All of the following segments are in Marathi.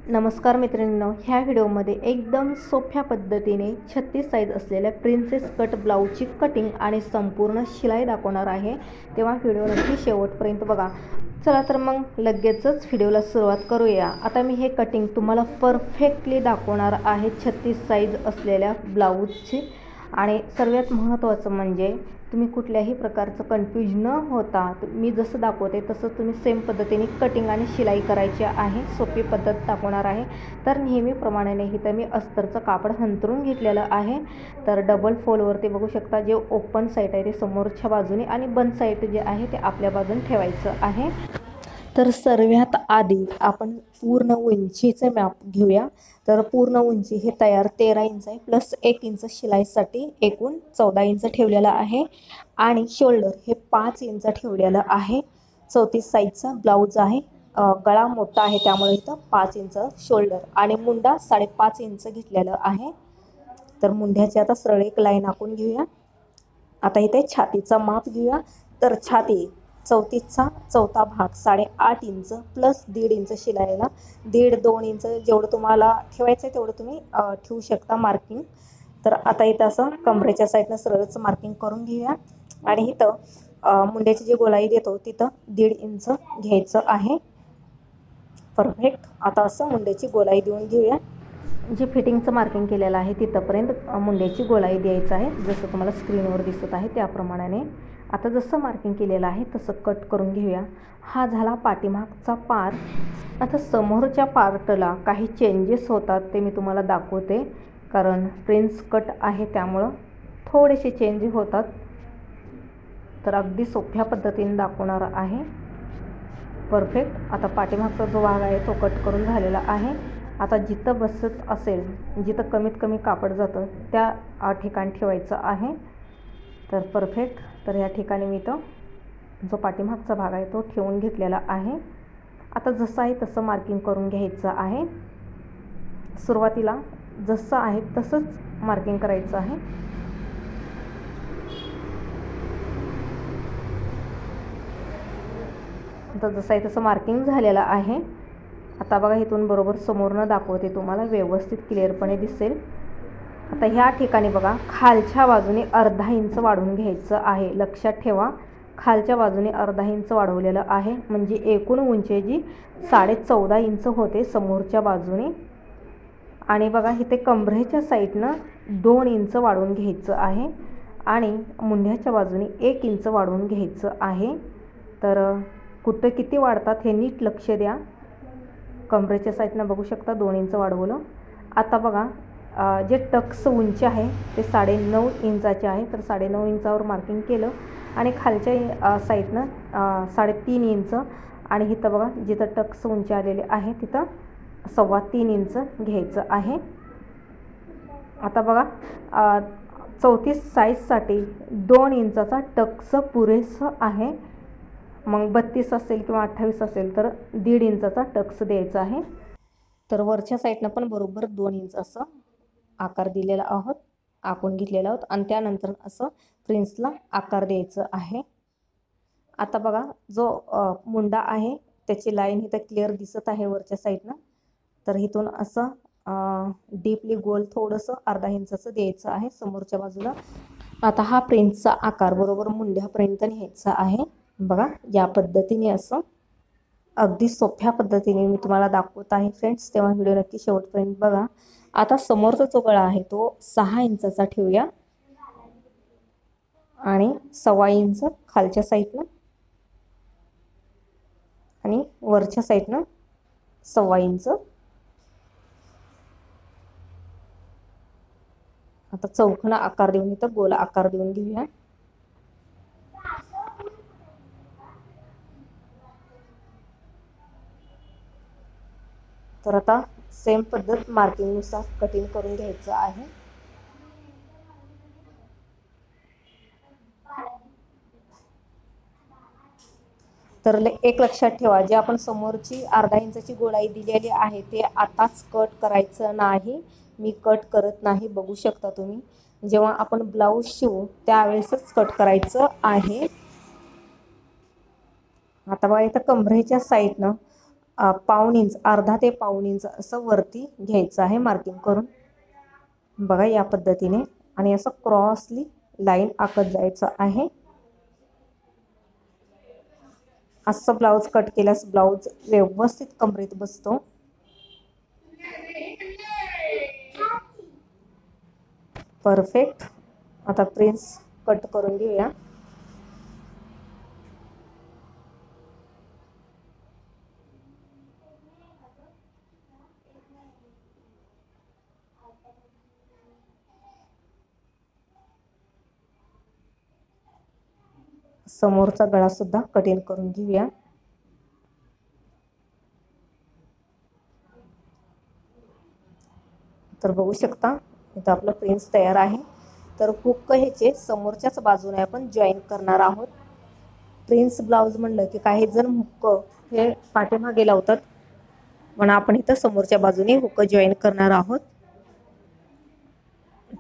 नमस्कार मित्रांनो, ह्या व्हिडिओमध्ये एकदम सोप्या पद्धतीने 36 साईज असलेल्या प्रिन्सेस कट ब्लाऊजची कटिंग आणि संपूर्ण शिलाई दाखवणार आहे। तेव्हा व्हिडिओ नक्की शेवटपर्यंत बघा। चला तर मग लगेचच व्हिडिओला सुरुवात करूया। आता मी हे कटिंग तुम्हाला परफेक्टली दाखवणार आहे 36 साईज असलेल्या ब्लाऊजची। आणि सर्वात महत्त्वाचं म्हणजे तुम्ही कुठल्याही प्रकारचं कन्फ्यूज न होता मी जसं दाखवते तसं तुम्ही सेम पद्धतीने कटिंग आणि शिलाई करायची आहे। सोपी पद्धत दाखवणार आहे। तर नेहमीप्रमाणे इथं मी अस्तरचं कापड हंतरून घेतलेलं आहे। तर डबल फोल्डवरती बघू शकता, जे ओपन साईड आहे ते समोरच्या बाजूने आणि बंद साईड जे आहे ते आपल्या बाजूने ठेवायचं आहे। तर सर्वात आधी आपण पूर्ण उंचीचे मॅप घेऊया। तर पूर्ण उंची हे तयार 13 इंच आहे, प्लस 1 इंच शिलाईसाठी एकूण 14 इंच ठेवलेलं आहे। आणि शोल्डर हे 5 इंच ठेवलेलं आहे। 34 साईजचा ब्लाऊज आहे। गळा मोठा आहे त्यामुळे इथं 5 इंच शोल्डर आणि मुंडा 5.5 इंच घेतलेलं आहे। तर मुंड्याची आता सरळ एक लाईन आखून घेऊया। आता इथे छातीचा माप घेऊया। तर छाती 34चा चौथा भाग 8.5 इंच प्लस 1.5 इंच शिलाईला 1.5-2 इंच जेवढं तुम्हाला ठेवायचं आहे तेवढं तुम्ही ठेवू शकता मार्किंग। तर आता इथं असं कमरेच्या साईडनं सरळच मार्किंग करून घेऊया। आणि इथं मुंड्याची जी गोलाई देतो तिथं 1.5 इंच घ्यायचं आहे। परफेक्ट। आता असं मुंड्याची गोलाई देऊन घेऊया। जे फिटिंगचं मार्किंग केलेलं आहे तिथंपर्यंत मुंड्याची गोलाई द्यायचं आहे, जसं तुम्हाला स्क्रीनवर दिसत आहे त्याप्रमाणे। आता जसं मार्किंग केलेलं आहे तसं कट करून घेऊया। हा झाला पाठीमागचा पार्ट। आता समोरच्या पार्टला काही चेंजेस होतात ते मी तुम्हाला दाखवते, कारण प्रिन्स कट आहे त्यामुळं थोडेसे चेंज होतात। तर अगदी सोप्या पद्धतीने दाखवणार आहे। परफेक्ट। आता पाठीमागचा जो भाग आहे तो कट करून झालेला आहे। आता जिथं बसत असेल, जिथं कमीत कमी कापड जातं त्या ठिकाणी ठेवायचं आहे। तर परफेक्ट। तर या ठिकाणी मी तो जो पाठीमागचा भाग आहे तो ठेवून घेतलेला आहे। आता जसं आहे तसं मार्किंग करून घ्यायचं आहे। सुरुवातीला जसं आहे तसंच मार्किंग करायचं आहे। आता जसं आहे तसं मार्किंग झालेलं आहे। आता बघा, इथून बरोबर समोरनं दाखवते तुम्हाला, व्यवस्थित क्लिअरपणे दिसेल। आता ह्या ठिकाणी बघा, खालच्या बाजूने अर्धा इंच वाढवून घ्यायचं आहे। लक्षात ठेवा, खालच्या बाजूने अर्धा इंच वाढवलेलं आहे, म्हणजे एकूण उंची जी 14.5 इंच होते समोरच्या बाजूने। आणि बघा इथे कमरेच्या साईडनं 2 इंच वाढवून घ्यायचं आहे आणि मुंड्याच्या बाजूने 1 इंच वाढवून घ्यायचं आहे। तर कुठं किती वाढतात हे नीट लक्ष द्या। कमरेच्या साईडनं बघू शकता 2 इंच वाढवलं। आता बघा, जे टक्स उंची आहे ते 9.5 इंचाचे आहे। तर 9.5 इंचावर मार्किंग केलं आणि खालच्या साईडनं 3.5 इंच आणि इथं बघा जिथं टक्स उंची आलेले आहे तिथं 3.25 इंच घ्यायचं आहे। आता बघा, 34 साईजसाठी 2 इंचाचा टक्स पुरेसं आहे। मग 32 असेल किंवा 28 असेल तर 1.5 इंचाचा टक्स द्यायचा आहे। तर वरच्या साईडनं पण बरोबर 2 इंच असं आकार दिलेला आहोत, आखून घेतलेला आहोत आणि त्यानंतर असं प्रिन्सला आकार द्यायचं आहे। आता बघा, जो मुंडा आहे त्याची लाईन इथं क्लिअर दिसत आहे वरच्या साईडनं। तर इथून असं डीपली गोल थोडंसं अर्धा इंचाचं द्यायचं आहे समोरच्या बाजूला। आता हा प्रिन्सचा आकार बरोबर मुंड्यापर्यंत न्यायचा आहे। बघा, या पद्धतीने असं अगदी सोप्या पद्धतीने मी तुम्हाला दाखवत आहे फ्रेंड्स, तेव्हा व्हिडिओ नक्की शेवटपर्यंत बघा। आता समोरचा जो गळा आहे तो 6 इंचाचा ठेवूया आणि 1.25 इंच खालच्या साईडनं आणि वरच्या साईडनं 1.25 इंच। आता चौकोनी आकार देऊन इथं गोल आकार देऊन घेऊया। तर आता सेम पद्धत मार्किंगनुसार कटिंग करून घ्यायचं आहे। तर एक लक्षात ठेवा, जे आपण समोरची अर्धा इंचाची गोलाई दिलेली आहे ते आताच कट करायचं नाही। मी कट करत नाही, बघू शकता तुम्ही। जेव्हा आपण ब्लाऊज शिवू त्यावेळेसच कट करायचं आहे। आता बघा, इथं कमरेच्या साईडनं पाऊण इंच, अर्धा ते पाऊण इंच असं वरती घ्यायचं आहे मार्किंग करून, बघा या पद्धतीने. आणि असं क्रॉसली लाईन आखत जायचं आहे. असं ब्लाऊज कट केल्यास ब्लाऊज व्यवस्थित कमरेत बसतो. परफेक्ट. आता प्रिन्स कट करून घेऊया. समोरचा गळा सुद्धा कटिंग करून घेऊया. तर बघू शकता इथं आपलं प्रिन्स तयार आहे. तर हुक ह्याचे समोरच्याच बाजूने आपण जॉईन करणार आहोत. प्रिन्स ब्लाऊज म्हणलं की काही जण हुक हे पाठीमागे लावतात, पण आपण इथं समोरच्या बाजूने हुक जॉईन करणार आहोत.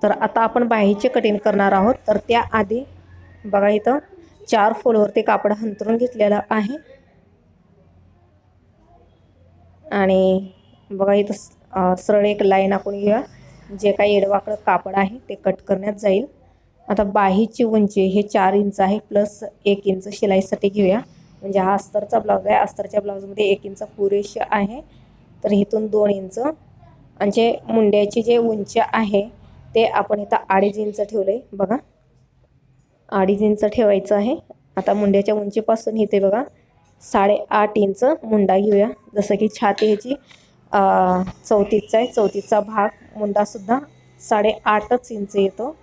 तर आता आपण बाहीचे कटिंग करणार आहोत. तर त्याआधी बघा इथं 4 फोल्डवरती कापड हंतरून घेतलेलं आहे. आणि बघा इथं सरळ एक लाईन आखून घेऊया. जे काही एडवाकडं कापड आहे ते कट करण्यात जाईल. आता बाहीची उंची हे 4 इंच आहे प्लस 1 इंच शिलाईसाठी घेऊया. म्हणजे हा अस्तरचा ब्लाऊज आहे. अस्तरच्या ब्लाऊजमध्ये 1 इंच पुरेशी आहे. तर इथून 2 इंच आणि जे मुंड्याची जे उंची आहे ते आपण इथं 2.5 इंच ठेवलं आहे. बघा 2.5 इंच ठेवायचं आहे. आता मुंड्याच्या उंचीपासून इथे बघा 8.5 इंच मुंडा घेऊया. जसं की छाती ह्याची 34 आहे. 34चा भाग मुंडासुद्धा 8.5 इंच येतो.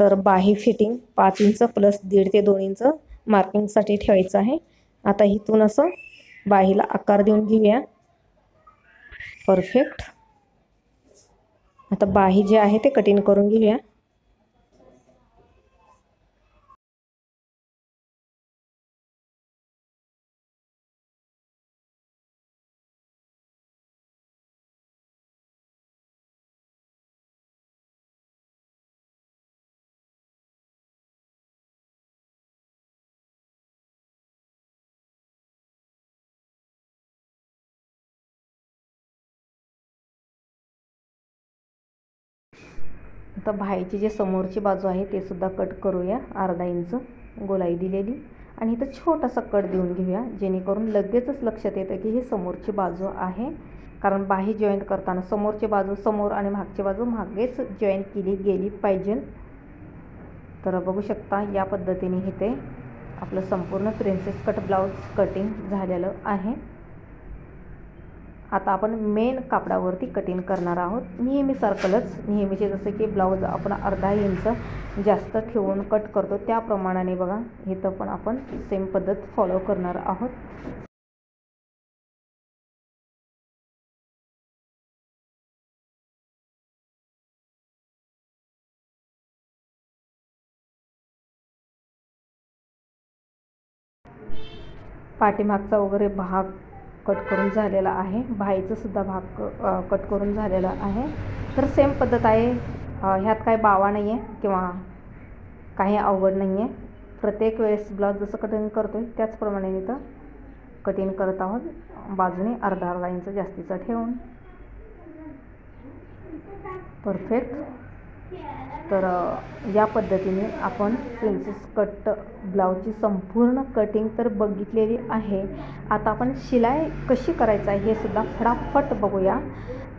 तर बाही फिटिंग 5 इंच प्लस 1.5 ते 2 इंच मार्किंगसाठी ठेवायचं आहे. आता इथून असं बाहीला आकार देऊन घेऊया. परफेक्ट. आता बाही जे आहे ते कटिंग करून घेऊया. आता बाहीची जे समोरची बाजू आहे ते सुद्धा कट करूया. 1/2 इंच गोलाई दिलेली आणि इथं छोटासा कट देऊन घेऊया, जेणेकरून लगेचच लक्षात येतं की ही समोरची बाजू आहे. कारण बाही जॉईंट करताना समोरची बाजू समोर आणि मागची बाजू मागेच जॉईंट केली गेली पाहिजे. तर बघू शकता या पद्धतीने इथे आपलं संपूर्ण प्रिन्सेस कट ब्लाऊज कटिंग झालेलं आहे. आता आपण मेन कापडावरती कटिंग करणार आहोत. नेहमीसारखंच नेहमीचे जसं की ब्लाऊज आपण 1/2 इंच जास्त ठेवून कट करतो त्याप्रमाणे बघा इथं पण आपण सेम पद्धत फॉलो करणार आहोत. पाठीमागचा वगैरे भाग कट करून झालेला आहे. बाहीचं सुद्धा भाग कट करून झालेला आहे. तर सेम पद्धत आहे. ह्यात काही बावा नाही आहे किंवा काही अवघड नाही आहे. प्रत्येक वेळेस ब्लाऊज जसं कटिंग करतो आहे त्याचप्रमाणे इथं कटिंग करत आहोत. बाजूने 1/2 इंच जास्तीचा ठेवून. परफेक्ट. तर या पद्धतीने आपण प्रिन्सेस कट ब्लाऊजची संपूर्ण कटिंग तर बघितलेली आहे. आता आपण शिलाई कशी करायचं आहे हे सुद्धा फटाफट बघूया.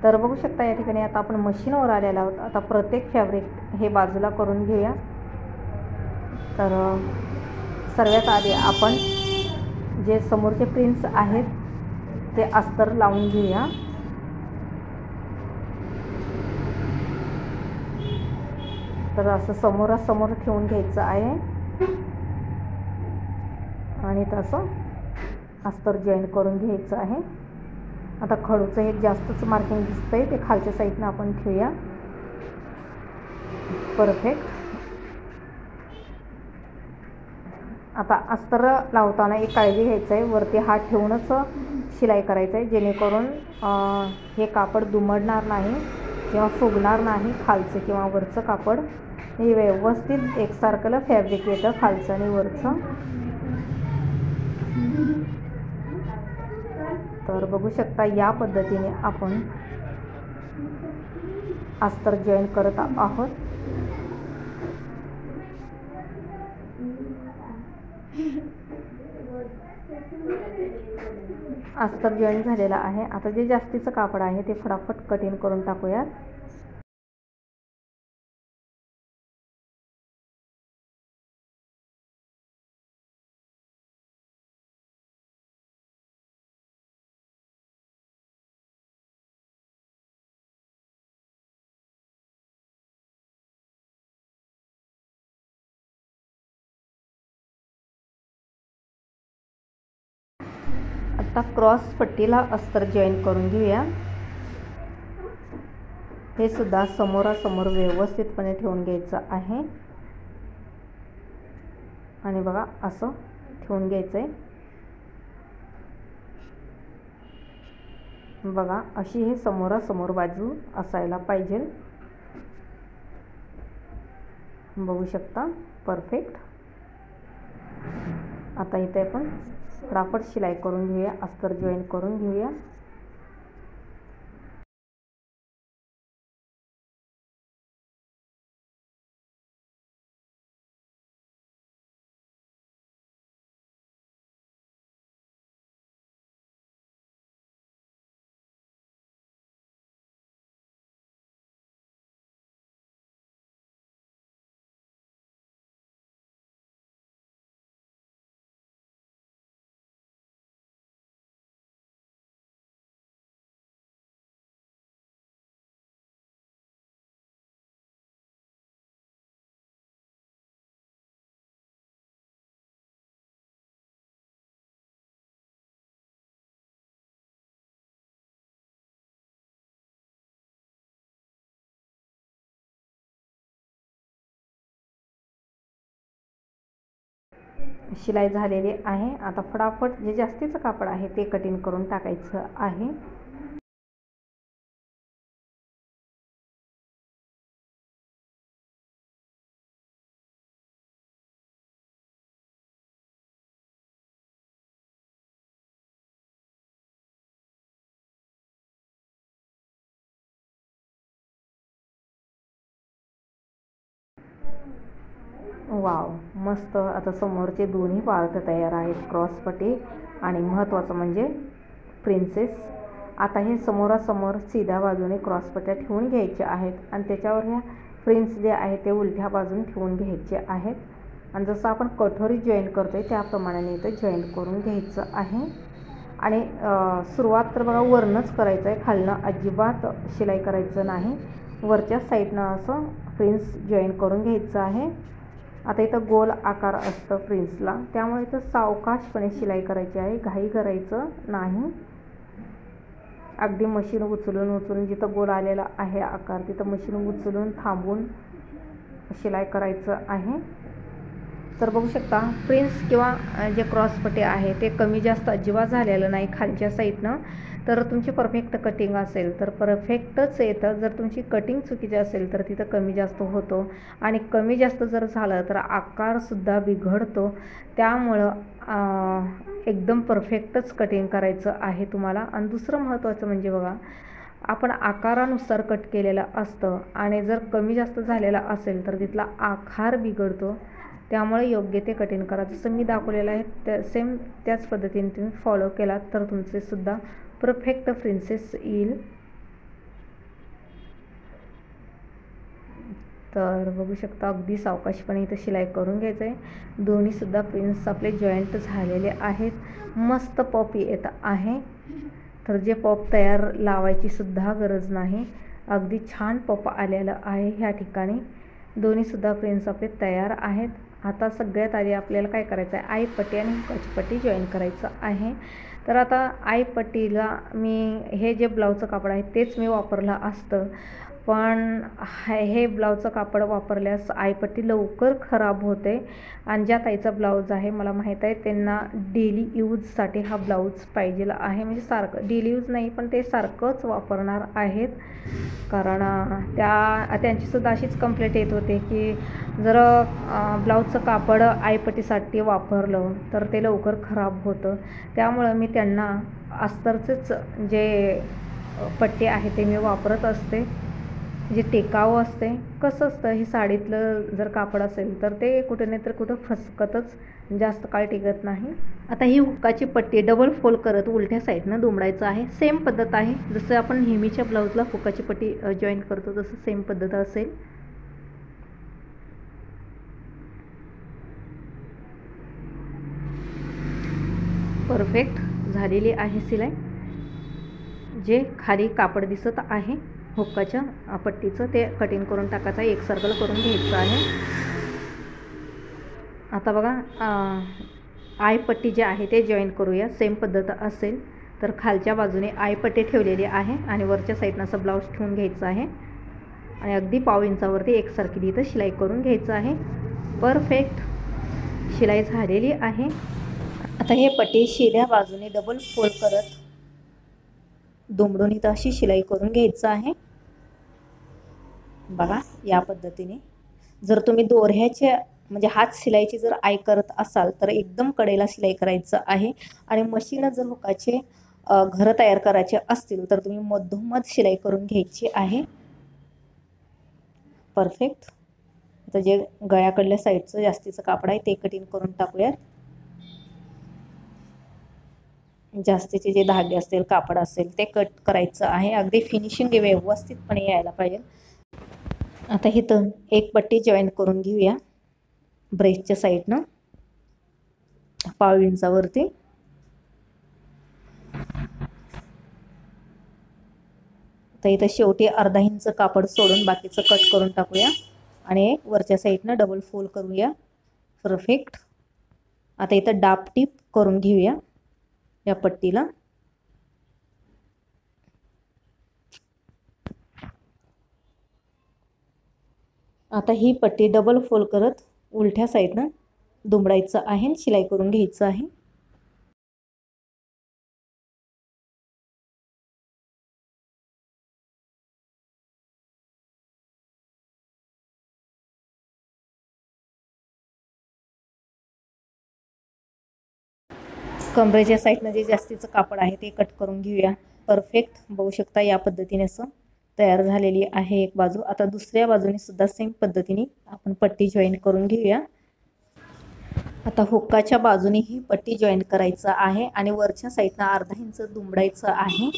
तर बघू शकता या ठिकाणी आता आपण मशीनवर आलेलो आहोत. आता प्रत्येक फॅब्रिक हे बाजूला करून घेऊया. तर सर्वात आधी आपण जे समोरचे प्रिन्स आहेत ते अस्तर लावून घेऊया. तर असं समोरासमोर ठेवून घ्यायचं आहे आणि तसं अस्तर जॉईन करून घ्यायचं आहे. आता खडूचं हे जास्तच मार्किंग दिसतंय ते खालच्या साईडनं आपण ठेवूया. परफेक्ट. आता अस्तर लावताना एक काळजी घ्यायचं आहे, वरती हात ठेवूनच शिलाई करायचं आहे, जेणेकरून हे कापड दुमडणार नाही किंवा फुगणार नाही. खालचं किंवा वरचं कापड हे व्यवस्थित एकसारखं फॅब्रिक येतं खालचं आणि वरचं. तर बघू शकता या पद्धतीने आपण अस्तर जॉईन करत आहोत। अस्तर जॉईन झालेला आहे। आता जे जास्तीचं कापड आहे ते फटाफट कटिंग करून टाकूयात। आता क्रॉस पट्टीला अस्तर जॉईन करून घेऊया। हे सुद्धा समोरासमोर व्यवस्थितपणे ठेवून घ्यायचं आहे आणि बघा असं ठेवून घ्यायचंय। बघा अशी हे समोरासमोर बाजू असायला पाहिजे। बघू शकता परफेक्ट। आता इथे आपण फटाफट शिलाई करून घेऊया, अस्तर जॉईन करून घेऊया। शिलाई झालेली आहे। आता फटाफट जे जास्तीचं कापड आहे ते कटिंग करून टाकायचं आहे। वाव, मस्त। आता समोरचे दोन्ही पार्ट तयार आहेत, क्रॉस पट्टी आणि महत्त्वाचं म्हणजे प्रिन्सेस। आता हे समोरासमोर सीध्या बाजूने क्रॉस पट्ट्या ठेवून घ्यायच्या आहेत आणि त्याच्यावर ह्या प्रिन्स जे आहे ते उलट्या बाजून ठेवून घ्यायचे आहेत आणि जसं आपण कटोरी जॉईन करतोय त्याप्रमाणे इथं जॉईन करून घ्यायचं आहे। आणि सुरुवात तर बघा वरनंच करायचं आहे, खालनं अजिबात शिलाई करायचं नाही। वरच्या साईडनं असं प्रिन्स जॉईन करून घ्यायचं आहे। आता इथं गोल आकार असतं प्रिन्सला, त्यामुळे इथं सावकाशपणे शिलाई करायची आहे, घाई करायचं नाही। अगदी मशीन उचलून जिथं गोल आलेला आहे आकार तिथं मशीन उचलून थांबून शिलाई करायचं आहे। तर बघू शकता प्रिन्स किंवा जे क्रॉस पट्टी आहे ते कमी जास्त अजिबात झालेलं नाही खालच्या साईडनं। तर तुमची परफेक्ट कटिंग असेल तर परफेक्टच येतं। जर तुमची कटिंग चुकीची असेल तर तिथं कमी जास्त होतो आणि कमी जास्त जर झालं तर आकारसुद्धा बिघडतो। त्यामुळं एकदम परफेक्टच कटिंग करायचं आहे तुम्हाला। आणि दुसरं महत्त्वाचं म्हणजे बघा आपण आकारानुसार कट केलेलं असतं आणि जर कमी जास्त झालेला असेल तर तिथला आकार बिघडतो। त्यामुळे योग्य ते कटिंग करा। जसं मी दाखवलेलं आहे त्या सेम त्याच पद्धतीने तुम्ही फॉलो केलात तर तुमचे सुद्धा परफेक्ट प्रिन्सेस येईल। तर बघू शकता अगदी सावकाशपणे इथं शिलाई करून घ्यायचं आहे। दोन्ही सुद्धा प्रिन्स आपले जॉईंट झालेले आहेत, मस्त पॉप येत आहे। तर जे पॉप तयार लावायची सुद्धा गरज नाही, अगदी छान पॉप आलेलं आहे ह्या ठिकाणी। दोन्ही सुद्धा प्रिन्स आपले तयार आहेत। आता सगळ्यात आधी आपल्याला काय करायचं आहे, आई पट्टी आणि हुकाची पट्टी जॉईन करायचं आहे। तर आता आई पट्टीला मी हे जे ब्लाऊजचं कापड आहे तेच मी वापरलं असतं, पण हे ब्लाऊजचं कापड वापरल्यास आयपट्टी लवकर खराब होते. आणि ज्या ताईचा ब्लाऊज आहे मला माहीत आहे त्यांना डेली यूजसाठी हा ब्लाऊज पाहिजेला आहे. म्हणजे सारखं डेली यूज नाही पण ते सारखंच वापरणार आहेत. कारण त्यांचीसुद्धा अशीच कंप्लेंट येत होते की जर ब्लाऊजचं कापड आयपट्टीसाठी वापरलं तर ते लवकर खराब होतं. त्यामुळं मी त्यांना अस्तरचेच जे पट्टी आहे ते मी वापरत असते, जे टिकाऊ असते. कसं असतं हे साडीतलं जर कापड असेल तर ते कुठं नाही तर कुठं फसकतच, जास्त काळ टिकत नाही. आता ही हुक्काची पट्टी डबल फोल्ड करत उलट्या साईडनं दुमडायचं आहे. सेम पद्धत आहे जसं आपण नेहमीच्या ब्लाऊजला हुक्काची पट्टी जॉईन करतो तसं सेम पद्धत असेल. परफेक्ट झालेली आहे सिलाई. जे खाली कापड दिसत आहे हुक्काच्या पट्टीचं ते कटिंग करून टाकायचं आहे, एक सर्कल करून घ्यायचं आहे. आता बघा आयपट्टी जे आहे ते जॉईन करूया. सेम पद्धत असेल तर खालच्या बाजूने आयपट्टी ठेवलेली आहे आणि वरच्या साईडनं असं ब्लाऊज ठेवून घ्यायचं आहे आणि अगदी पाव इंचावरती एकसारखी इथं शिलाई करून घ्यायचं आहे. परफेक्ट शिलाई झालेली आहे. आता हे पट्टी शिऱ्या बाजूने डबल फोल्ड करत दुमडून इथं अशी शिलाई करून घ्यायचं आहे. बघा या पद्धतीने. जर तुम्ही दोऱ्याच्या म्हणजे हात शिलाईची जर करत असाल तर एकदम कडेला शिलाई करायचं आहे. आणि मशीन जर हुकाचे घरं तयार करायचे असतील तर तुम्ही मधोमध शिलाई करून घ्यायची आहे. परफेक्ट. आता जे गळ्याकडल्या साईडचं जास्तीचं कापड आहे ते कटिंग करून टाकूयात. जास्तीचे जे धागे असतील कापड असेल ते कट करायचं आहे. अगदी फिनिशिंग व्यवस्थितपणे यायला पाहिजे. आता इथं एक पट्टी जॉईन करून घेऊया ब्रेसच्या साईडनं पाव इंचावरती. तर इथं शेवटी अर्धा इंच कापड सोडून बाकीचं कट करून टाकूया आणि वरच्या साईडनं डबल फोल्ड करूया. परफेक्ट. आता इथं डाप टिप करून घेऊया या पट्टीला. आता ही पट्टी डबल फोल्ड करत उलट्या साईडनं दुमडायचं आहे, शिलाई करून घ्यायचं आहे. कमरेच्या साईडनं जे जास्तीचं कापड आहे ते कट करून घेऊया. परफेक्ट. बघू शकता या पद्धतीने असं तयार झालेली आहे एक बाजू. आता दुसऱ्या बाजूने सुद्धा सेम पद्धतीने आपण पट्टी जॉईन करून घेऊया. आता हुक्काच्या बाजूने ही पट्टी जॉईन करायचं आहे आणि वरच्या साईडनं अर्धा इंच दुमडायचं आहे.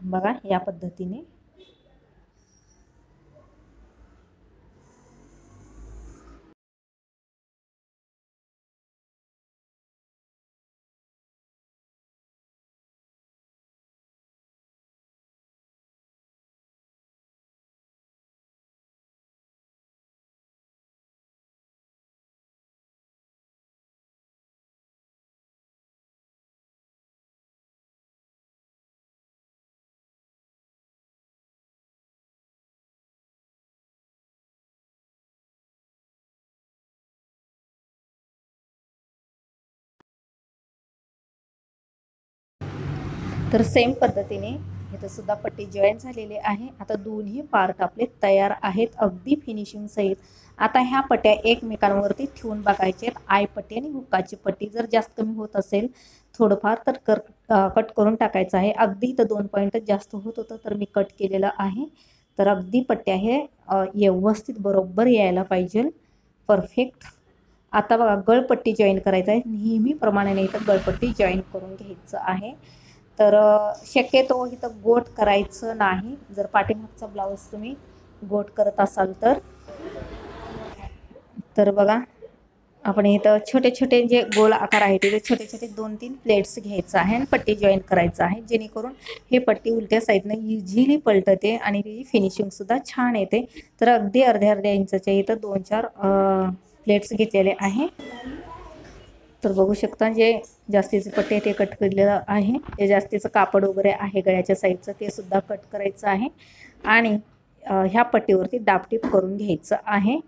बघा या पद्धतीने. तर सेम पद्धतीने इथं सुद्धा पट्टी जॉईन झालेली आहे. आता दोन्ही पार्ट आपले तयार आहेत अगदी फिनिशिंग सहित. आता ह्या पट्ट्या एकमेकांवरती ठेवून बघायचे आहेत. आयपट्टी आणि हुक्काची पट्टी जर जास्त कमी होत असेल थोडंफार तर कट करून टाकायचं आहे. अगदी इथं 2 पॉईंट जास्त होत होतं तर मी कट केलेलं आहे. तर अगदी पट्ट्या हे व्यवस्थित बरोबर यायला पाहिजे. परफेक्ट. आता बघा गळपट्टी जॉईन करायचं आहे. नेहमीप्रमाणे नाही तर गळपट्टी जॉईन करून घ्यायचं आहे. तर शक्यतो इथं गोट करायचं नाही. जर पाठीमागचा ब्लाऊज तुम्ही गोट करत असाल तर बघा आपण इथं छोटे छोटे जे गोल आकार आहे तिथे छोटे छोटे 2-3 प्लेट्स घ्यायचं आहे आणि पट्टी जॉईन करायचं आहे. जेणेकरून हे पट्टी उलट्या साईडनं इझिली पलटते आणि त्याची फिनिशिंगसुद्धा छान येते. तर अगदी अर्ध्या इंचाच्या इथं 2-4 प्लेट्स घेतलेले आहे. तर बघू शकता जे जास्तीचे पट्टे आहे ते कट केलेलं आहे. जे जास्तीचं कापड वगैरे आहे गळ्याच्या साईडचं ते सुद्धा कट करायचं आहे आणि ह्या पट्टीवरती दाबटीप करून घ्यायचं आहे.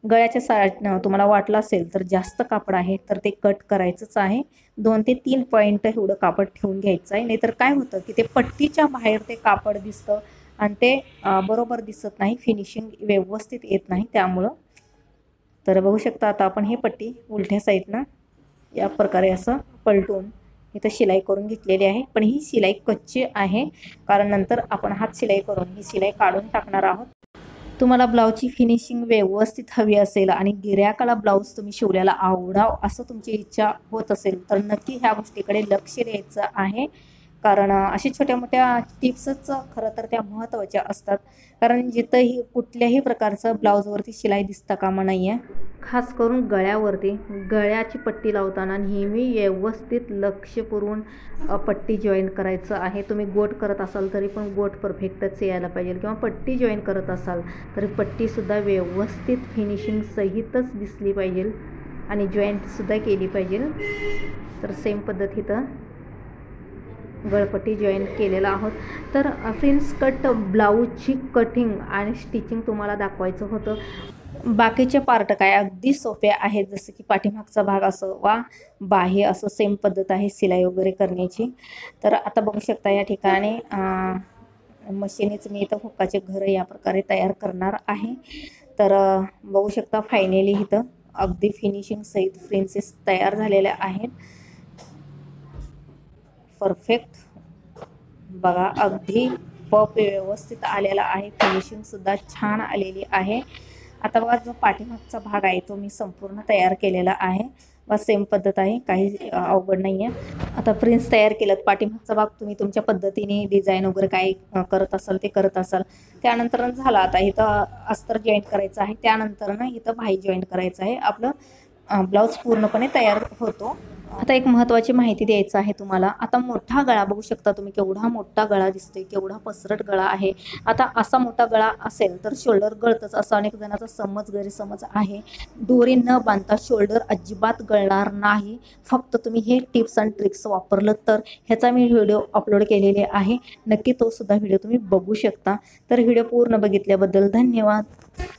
गळ्याच्या साईडनं तुम्हाला वाटलं असेल तर जास्त कापड आहे तर ते कट करायचंच आहे. 2 ते 3 पॉईंट एवढं कापड ठेवून घ्यायचं आहे. नाहीतर काय होतं की ते पट्टीच्या बाहेर ते कापड दिसतं आणि ते बरोबर दिसत नाही, फिनिशिंग व्यवस्थित येत नाही त्यामुळं. तर बघू शकता आता आपण ही पट्टी उलट्या साईडनं या प्रकारे असं पलटून इथं शिलाई करून घेतलेली आहे. पण ही शिलाई कच्ची आहे कारण नंतर आपण हात शिलाई करून ही शिलाई काढून टाकणार आहोत. तुम्हाला ब्लाऊजची फिनिशिंग व्यवस्थित हवी असेल आणि गिऱ्हाईकाला ब्लाऊज तुम्ही शिवल्याला आवडावं असं तुमची इच्छा होत असेल तर नक्की ह्या गोष्टीकडे लक्ष द्यायचं आहे. कारण अशा छोट्या मोठ्या टिप्सच खरं तर त्या महत्त्वाच्या असतात. कारण जिथंही कुठल्याही प्रकारचं ब्लाऊजवरती शिलाई दिसता कामा नाही आहे. खास करून गळ्यावरती गळ्याची पट्टी लावताना नेहमी व्यवस्थित लक्ष पुरवून पट्टी जॉईन करायचं आहे. तुम्ही गोट करत असाल तरी पण गोट परफेक्टच यायला पाहिजे किंवा पट्टी जॉईन करत असाल तरी पट्टीसुद्धा व्यवस्थित फिनिशिंग सहितच दिसली पाहिजे आणि जॉईंटसुद्धा केली पाहिजे. तर सेम पद्धतीनं गळपट्टी जॉईन केलेला आहोत. तर फ्रेंड्स कट ब्लाऊजची कटिंग आणि स्टिचिंग तुम्हाला दाखवायचं होतं. बाकीचे पार्ट काय अगदी सोपे आहेत, जसं की पाठीमागचा भाग असो वा बाह्य असो सेम पद्धत आहे सिलाई वगैरे करण्याची. तर आता बघू शकता या ठिकाणी मशीनीच मी इथं हुक्काचे घर या प्रकारे तयार करणार आहे. तर बघू शकता फायनली इथं अगदी फिनिशिंग सहित प्रिन्सेस तयार झालेल्या आहेत. परफेक्ट बघा अगदी पप व्यवस्थित आलेला आहे. फिनिशिंगसुद्धा छान आलेली आहे. आता बघा जो पाठीमागचा भाग आहे तो मी संपूर्ण तयार केलेला आहे. बस सेम पद्धत आहे, काही अवघड नाही आहे. आता प्रिन्स तयार केलं पाठीमागचा भाग तुम्ही तुमच्या पद्धतीने डिझाईन वगैरे काय करत असाल ते करत असाल. त्यानंतर झाला आता इथं अस्तर जॉईंट करायचं आहे. त्यानंतर ना इथं भाई जॉईंट करायचं आहे. आपलं ब्लाऊज पूर्णपणे तयार होतो. आता एक महत्त्वाची माहिती द्यायचं आहे तुम्हाला. आता मोठा गळा बघू शकता तुम्ही, केवढा मोठा गळा दिसतोय, केवढा पसरट गळा आहे. आता असा मोठा गळा असेल तर शोल्डर गळतंच असा अनेक जणांचा गैरसमज आहे. दोरी न बांधता शोल्डर अजिबात गळणार नाही. फक्त तुम्ही हे टिप्स अँड ट्रिक्स वापरलं तर. ह्याचा मी व्हिडिओ अपलोड केलेले आहे, नक्की तो सुद्धा व्हिडिओ तुम्ही बघू शकता. तर व्हिडिओ पूर्ण बघितल्याबद्दल धन्यवाद.